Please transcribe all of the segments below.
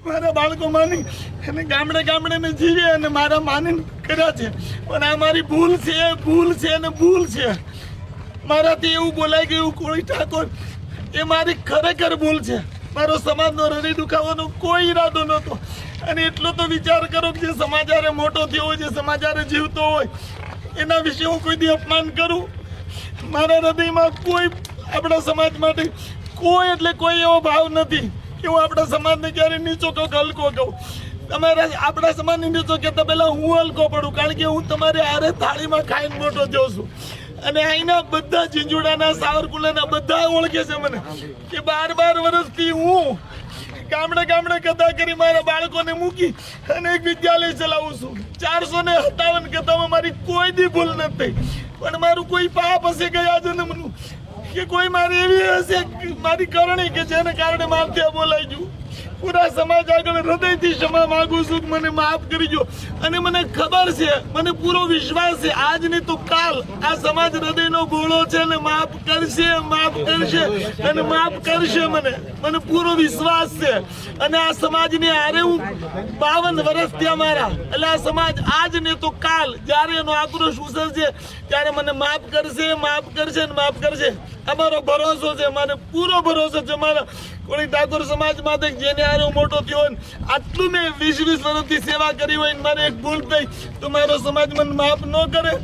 મારા બાળકો માની અને ગામડે ગામડે મેં જીવે અને મારા માની કર્યા છે, પણ આ મારી ભૂલ છે અને ભૂલ છે. મારાથી એવું બોલાઈ ગયું કોઈ ઠાકોર, એ મારી ખરેખર ભૂલ છે. મારો સમાજનો હૃદય દુખાવાનો કોઈ ઈરાદો નહોતો. અને એટલો તો વિચાર કરો કે જે સમાચારે મોટો થયો હોય, જે સમાચારે જીવતો હોય, એના વિશે હું કોઈ દી અપમાન કરું? મારા હૃદયમાં કોઈ આપણા સમાજ માટે કોઈ એટલે કોઈ એવો ભાવ નથી કે હું આપણા સમાજને ક્યારે નીચો કહું કે હલકો કહું. તમારા આપણા સમાજને નીચો કહેતા પહેલાં હું હલકો પડું, કારણ કે હું તમારે આરે થાળીમાં ખાઈને મોટો થયો છું. અને અહીંના બધા ઝીંઝુડાના, સાવરકુંડલાના બધા ઓળખે છે મને કે 12 વર્ષથી હું ગામડે ગામડે કથા કરી મારા બાળકોને મૂકી અને એક વિદ્યાલય ચલાવું છું. 457 કથામાં મારી કોઈ દી ભૂલ નથી, પણ મારું કોઈ પાપ હશે ગયા જન્મનું, કે કોઈ મારી એવી હશે મારી કરણી કે જેને કારણે મારથી બોલાઈ ગયું. પૂરા સમાજ આગળ હૃદયથી ક્ષમા માંગુ છું, મને માફ કરજો. અને મને ખબર છે, મને પૂરો વિશ્વાસ છે, આજ નહીં તો કાલ આ સમાજ હૃદયનો ભોળો છે ને માફ કરશે અને માફ કરશે. મને પૂરો વિશ્વાસ છે. અને આ સમાજની હારે હું 52 વર્ષ થયા મારા, એટલે આ સમાજ આજ નહીં તો કાલ જ્યારે એનો આક્રોશ ઉછળશે ત્યારે મને માફ કરશે. અમારો ભરોસો છે, મને પૂરો ભરોસો છે. મારા કોઈ ઠાકોર સમાજ માટે જેને હારે મોટો થયો હોય, આટલું મેં 20 વર્ષથી સેવા કરી હોય, મારે એક ભૂલ થઈ તો મારો સમાજ મને માફ ન કરે,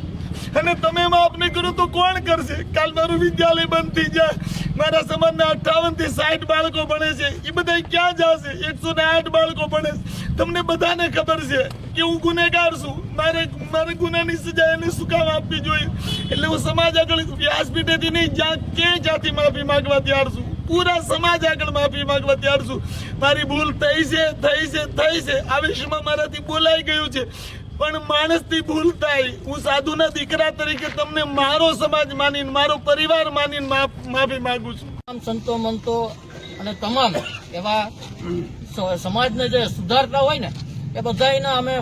અને તમે માફ નહીં કરો તો કોણ કરશે? કાલ મારું વિદ્યાલય બંધ થઈ જાય, મારા સમાજના 58 થી 60 બાળકો ભણે છે, એ બધા ક્યાં જશે? 108 બાળકો ભણે છે. તમને બધાને ખબર છે કે હું ગુનેગાર છું, મારે ગુનાની સજા એને શું કામ આપવી જોઈએ? એટલે હું સમાજ આગળ વ્યાસપીઠેથી નહીં, જ્યાંથી માફી માંગવા તૈયાર છું. પૂરા સમાજ આગળ માફી માંગવા તૈયાર છું. મારી ભૂલ થઈ છે. આ વિષયમાં મારાથી બોલાઈ ગયું છે, પણ માણસથી ભૂલ થાય. હું સાધુના દીકરા તરીકે તમને મારો સમાજ માનીને, મારો પરિવાર માનીને માફી માંગુ છું. સંતો મંતો અને તમામ એવા સમાજને જે સુધારતા હોય ને, એ બધાના અમે